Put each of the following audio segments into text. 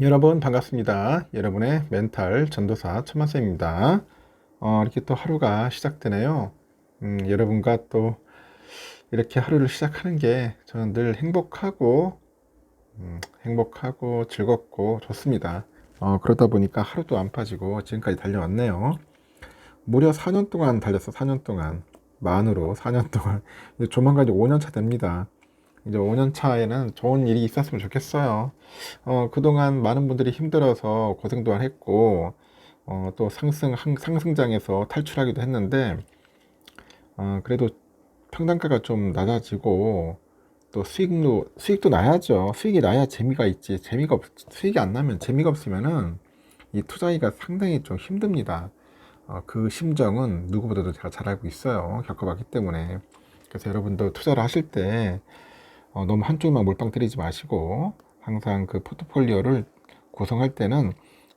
여러분 반갑습니다. 여러분의 멘탈 전도사 천만쌤입니다. 이렇게 또 하루가 시작되네요. 여러분과 또 이렇게 하루를 시작하는 게 저는 늘 행복하고 즐겁고 좋습니다. 그러다 보니까 하루도 안 빠지고 지금까지 달려왔네요. 무려 4년 동안 달렸어. 4년 동안 만으로 4년 동안 이제 조만간 이제 5년 차 됩니다. 이제 5년 차에는 좋은 일이 있었으면 좋겠어요. 그동안 많은 분들이 힘들어서 고생도 했고, 또 상승장에서 탈출하기도 했는데, 그래도 평단가가 좀 낮아지고, 또 수익도 나야죠. 수익이 나야 재미가 있지. 수익이 안 나면 재미가 없으면은 이 투자하기가 상당히 좀 힘듭니다. 그 심정은 누구보다도 제가 잘 알고 있어요. 겪어봤기 때문에. 그래서 여러분도 투자를 하실 때, 너무 한쪽만 몰빵 때리지 마시고 항상 그 포트폴리오를 구성할 때는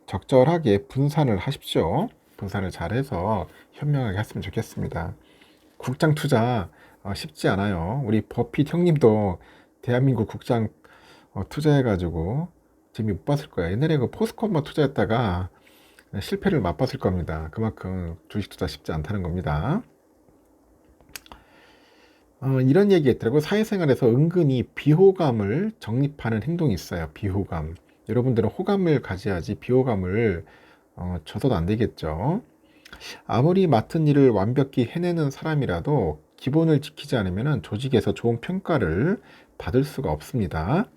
적절하게 분산을 하십시오. 분산을 잘해서 현명하게 했으면 좋겠습니다. 국장 투자 쉽지 않아요. 우리 버핏 형님도 대한민국 국장 투자해가지고 재미 못 봤을 거예요. 옛날에 그 포스코만 투자했다가 실패를 맛봤을 겁니다. 그만큼 주식 투자 쉽지 않다는 겁니다. 이런 얘기 했더라고. 사회생활에서 은근히 비호감을 정립하는 행동이 있어요. 비호감. 여러분들은 호감을 가져야지 비호감을 줘서도 안 되겠죠. 아무리 맡은 일을 완벽히 해내는 사람이라도 기본을 지키지 않으면 조직에서 좋은 평가를 받을 수가 없습니다.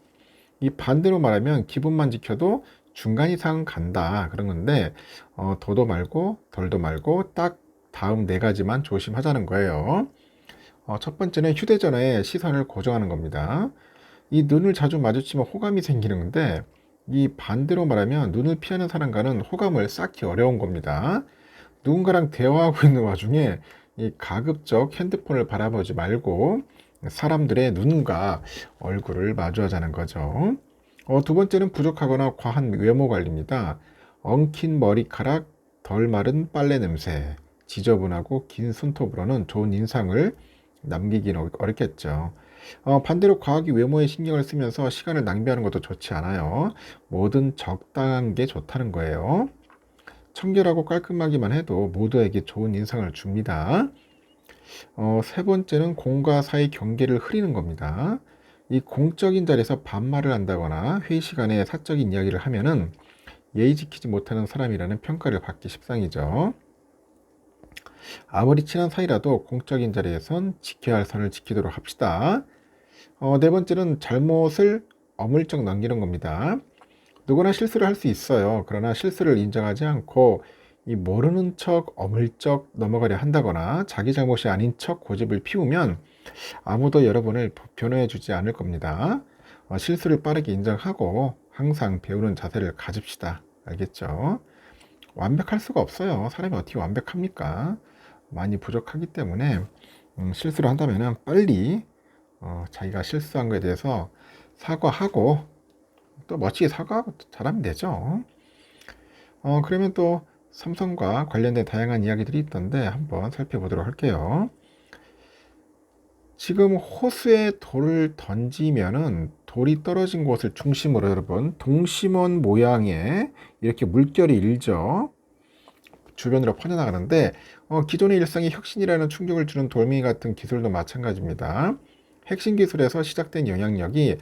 이 반대로 말하면 기본만 지켜도 중간 이상 간다 그런 건데, 더도 말고 덜도 말고 딱 다음 네 가지만 조심하자는 거예요. 첫 번째는 휴대전화에 시선을 고정하는 겁니다. 이 눈을 자주 마주치면 호감이 생기는 건데, 이 반대로 말하면 눈을 피하는 사람과는 호감을 쌓기 어려운 겁니다. 누군가랑 대화하고 있는 와중에 이 가급적 핸드폰을 바라보지 말고 사람들의 눈과 얼굴을 마주하자는 거죠. 두 번째는 부족하거나 과한 외모 관리입니다. 엉킨 머리카락, 덜 마른 빨래 냄새, 지저분하고 긴 손톱으로는 좋은 인상을 남기기는 어렵겠죠. 반대로 과하게 외모에 신경을 쓰면서 시간을 낭비하는 것도 좋지 않아요. 뭐든 적당한 게 좋다는 거예요. 청결하고 깔끔하기만 해도 모두에게 좋은 인상을 줍니다. 세 번째는 공과 사의 경계를 흐리는 겁니다. 이 공적인 자리에서 반말을 한다거나 회의 시간에 사적인 이야기를 하면은 예의 지키지 못하는 사람이라는 평가를 받기 십상이죠. 아무리 친한 사이라도 공적인 자리에선 지켜야 할 선을 지키도록 합시다. 네 번째는 잘못을 어물쩍 넘기는 겁니다. 누구나 실수를 할 수 있어요. 그러나 실수를 인정하지 않고 이 모르는 척 어물쩍 넘어가려 한다거나 자기 잘못이 아닌 척 고집을 피우면 아무도 여러분을 변호해 주지 않을 겁니다. 실수를 빠르게 인정하고 항상 배우는 자세를 가집시다. 알겠죠? 완벽할 수가 없어요. 사람이 어떻게 완벽합니까? 많이 부족하기 때문에 실수를 한다면 빨리 자기가 실수한 것에 대해서 사과하고 또 멋지게 사과하고 잘하면 되죠. 그러면 또 삼성과 관련된 다양한 이야기들이 있던데 한번 살펴보도록 할게요. 지금 호수에 돌을 던지면은 돌이 떨어진 곳을 중심으로 여러분 동심원 모양의 이렇게 물결이 일죠. 주변으로 퍼져나가는데 기존의 일상에 혁신이라는 충격을 주는 돌멩이 같은 기술도 마찬가지입니다. 핵심 기술에서 시작된 영향력이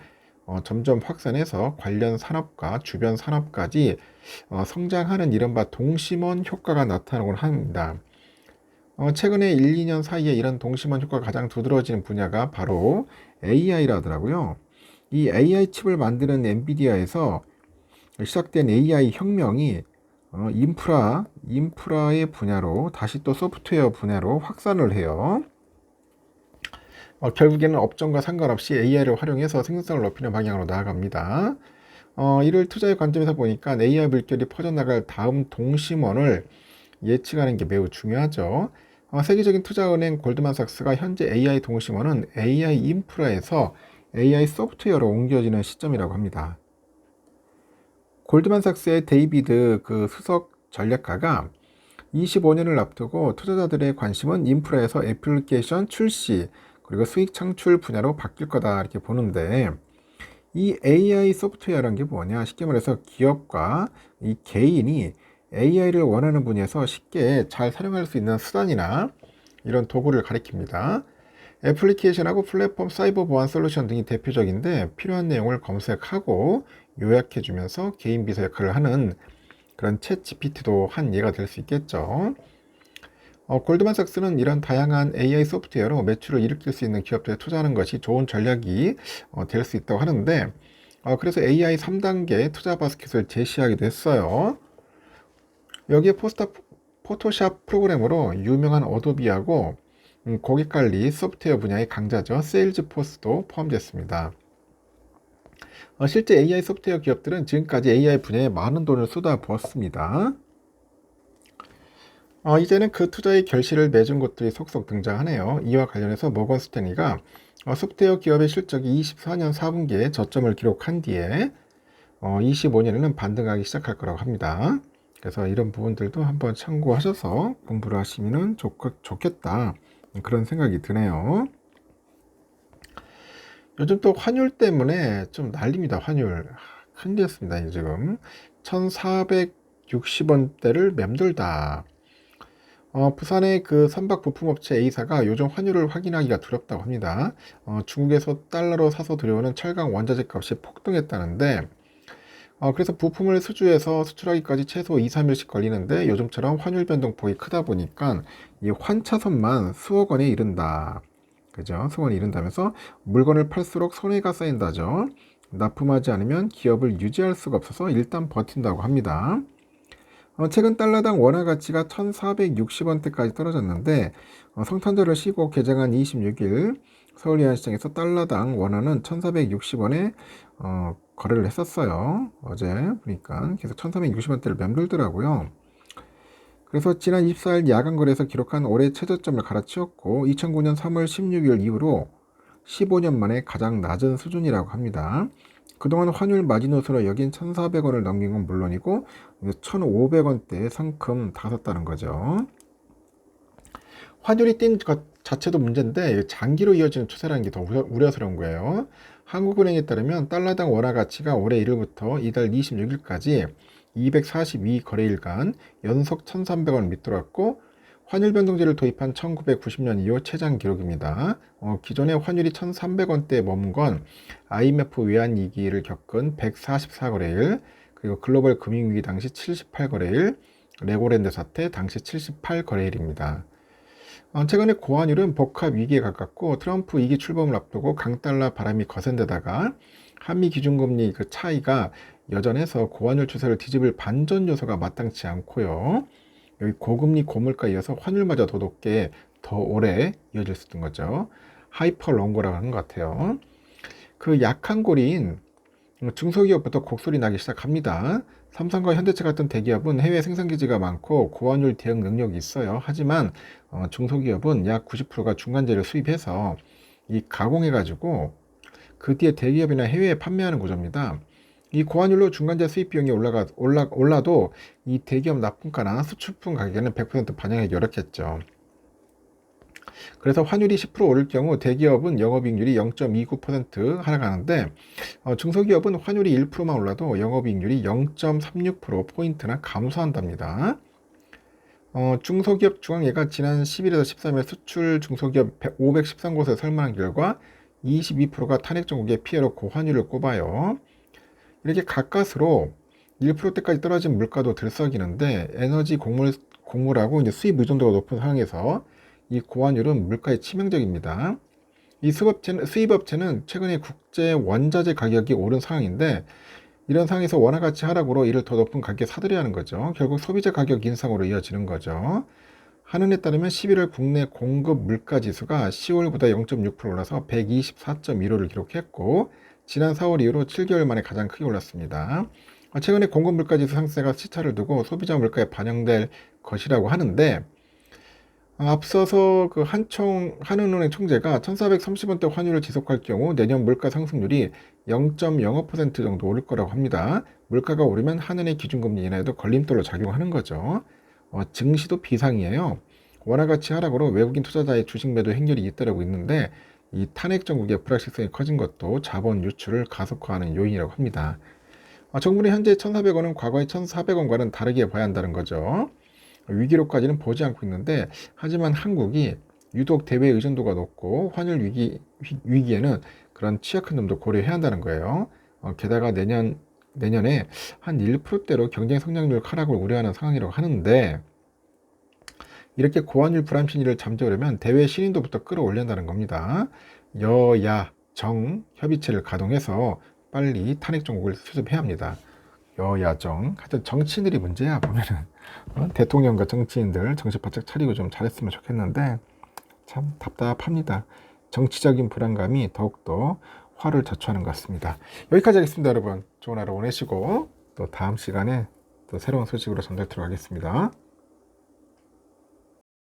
점점 확산해서 관련 산업과 주변 산업까지 성장하는 이른바 동심원 효과가 나타나곤 합니다. 최근에 1, 2년 사이에 이런 동심원 효과가 가장 두드러지는 분야가 바로 AI라 하더라고요. 이 AI 칩을 만드는 엔비디아에서 시작된 AI 혁명이 인프라의 분야로 다시 또 소프트웨어 분야로 확산을 해요. 결국에는 업종과 상관없이 AI를 활용해서 생산성을 높이는 방향으로 나아갑니다. 이를 투자의 관점에서 보니까 AI 물결이 퍼져나갈 다음 동심원을 예측하는 게 매우 중요하죠. 세계적인 투자은행 골드만삭스가 현재 AI 동심원은 AI 인프라에서 AI 소프트웨어로 옮겨지는 시점이라고 합니다. 골드만삭스의 데이비드 그 수석 전략가가 25년을 앞두고 투자자들의 관심은 인프라에서 애플리케이션 출시 그리고 수익 창출 분야로 바뀔 거다 이렇게 보는데 이 AI 소프트웨어라는 게 뭐냐? 쉽게 말해서 기업과 이 개인이 AI를 원하는 분야에서 쉽게 잘 사용할 수 있는 수단이나 이런 도구를 가리킵니다. 애플리케이션하고 플랫폼, 사이버 보안 솔루션 등이 대표적인데 필요한 내용을 검색하고 요약해주면서 개인 비서 역할을 하는 그런 챗 GPT도 한 예가 될 수 있겠죠. 골드만삭스는 이런 다양한 AI 소프트웨어로 매출을 일으킬 수 있는 기업들에 투자하는 것이 좋은 전략이 될 수 있다고 하는데 그래서 AI 3단계 투자 바스켓을 제시하기도 했어요. 여기에 포토샵 프로그램으로 유명한 어도비하고 고객관리 소프트웨어 분야의 강자죠. 세일즈포스도 포함됐습니다. 실제 AI 소프트웨어 기업들은 지금까지 AI 분야에 많은 돈을 쏟아부었습니다. 이제는 그 투자의 결실을 맺은 곳들이 속속 등장하네요. 이와 관련해서 모건 스탠리가 소프트웨어 기업의 실적이 24년 4분기에 저점을 기록한 뒤에 25년에는 반등하기 시작할 거라고 합니다. 그래서 이런 부분들도 한번 참고하셔서 공부를 하시면 좋겠다. 그런 생각이 드네요. 요즘 또 환율 때문에 좀 난립니다. 환율. 큰일이었습니다. 지금 1460원대를 맴돌다. 부산의 그 선박 부품업체 A사가 요즘 환율을 확인하기가 두렵다고 합니다. 중국에서 달러로 사서 들여오는 철강 원자재 값이 폭등했다는데 그래서 부품을 수주해서 수출하기까지 최소 2, 3일씩 걸리는데 요즘처럼 환율 변동폭이 크다 보니까 이 환차선만 수억 원에 이른다. 그죠? 수억 원에 이른다면서 물건을 팔수록 손해가 쌓인다죠. 납품하지 않으면 기업을 유지할 수가 없어서 일단 버틴다고 합니다. 최근 달러당 원화 가치가 1460원대까지 떨어졌는데 성탄절을 쉬고 개장한 26일 서울 야시장에서 달러당 원화는 1460원에 거래를 했었어요. 어제 보니까 계속 1460원대를 맴돌더라고요. 그래서 지난 24일 야간 거래에서 기록한 올해 최저점을 갈아치웠고 2009년 3월 16일 이후로 15년 만에 가장 낮은 수준이라고 합니다. 그동안 환율 마지노선으로 여긴 1,400원을 넘긴 건 물론이고 1,500원대에 성큼 다섰다는 거죠. 환율이 뛴 것 자체도 문제인데 장기로 이어지는 추세라는 게 더 우려스러운 거예요. 한국은행에 따르면 달러당 원화 가치가 올해 1일부터 이달 26일까지 242 거래일간 연속 1,300원 밑돌았고 환율 변동제를 도입한 1990년 이후 최장 기록입니다. 기존의 환율이 1,300원대에 머문 건 IMF 외환위기를 겪은 144거래일, 그리고 글로벌 금융위기 당시 78거래일, 레고랜드 사태 당시 78거래일입니다. 최근에 고환율은 복합 위기에 가깝고 트럼프 2기 출범을 앞두고 강달러 바람이 거센 데다가 한미 기준금리 그 차이가 여전해서 고환율 추세를 뒤집을 반전 요소가 마땅치 않고요. 여기 고금리 고물가에 이어서 환율마저 더 높게 더 오래 이어질 수 있는 거죠. 하이퍼 롱고라고 하는 것 같아요. 그 약한 고리인 중소기업부터 곡소리 나기 시작합니다. 삼성과 현대차 같은 대기업은 해외 생산기지가 많고 고환율 대응 능력이 있어요. 하지만 중소기업은 약 90%가 중간재를 수입해서 이 가공해가지고 그 뒤에 대기업이나 해외에 판매하는 구조입니다. 이 고환율로 중간재 수입 비용이 올라도 이 대기업 납품가나 수출품 가격에는 100% 반영하기 어렵겠죠. 그래서 환율이 10% 오를 경우 대기업은 영업이익률이 0.29% 하락하는데 중소기업은 환율이 1%만 올라도 영업이익률이 0.36%포인트나 감소한답니다. 중소기업 중앙회가 지난 10일에서 13일 수출 중소기업 513곳을 설문한 결과 22%가 탄핵 정국의 피해로 고환율을 꼽아요. 이렇게 가까스로 1%대까지 떨어진 물가도 들썩이는데 에너지 곡물하고 이제 수입 의존도가 높은 상황에서 이 고환율은 물가에 치명적입니다. 이 수입업체는 최근에 국제 원자재 가격이 오른 상황인데 이런 상황에서 원화 가치 하락으로 이를 더 높은 가격에 사들여야 하는 거죠. 결국 소비자 가격 인상으로 이어지는 거죠. 한은에 따르면 11월 국내 공급 물가 지수가 10월보다 0.6% 올라서 124.15를 기록했고 지난 4월 이후로 7개월 만에 가장 크게 올랐습니다. 최근에 공급 물가 지수 상승세가 시차를 두고 소비자 물가에 반영될 것이라고 하는데 앞서서 그 한은은행 총재가 1,430원대 환율을 지속할 경우 내년 물가 상승률이 0.05% 정도 오를 거라고 합니다. 물가가 오르면 한은의 기준금리 인하에도 걸림돌로 작용하는 거죠. 증시도 비상이에요. 원화 가치 하락으로 외국인 투자자의 주식 매도 행렬이 잇따르고 있는데 이 탄핵 정국의 불확실성이 커진 것도 자본 유출을 가속화하는 요인이라고 합니다. 정부는 현재 1,400원은 과거의 1,400원과는 다르게 봐야 한다는 거죠. 위기로까지는 보지 않고 있는데, 하지만 한국이 유독 대외 의존도가 높고 환율 위기에는 그런 취약한 점도 고려해야 한다는 거예요. 게다가 내년에 한 1%대로 경제 성장률 하락을 우려하는 상황이라고 하는데, 이렇게 고환율 불안 심리를 잠재우려면 대외 신인도부터 끌어올려야 한다는 겁니다. 여야 정 협의체를 가동해서 빨리 탄핵 정국을 수습해야 합니다. 여야정, 하여튼 정치인들이 문제야. 보면은 대통령과 정치인들 정신 바짝 차리고 좀 잘했으면 좋겠는데 참 답답합니다. 정치적인 불안감이 더욱더 화를 자초하는 것 같습니다. 여기까지 하겠습니다. 여러분, 좋은 하루 보내시고 또 다음 시간에 또 새로운 소식으로 전달드리도록 하겠습니다.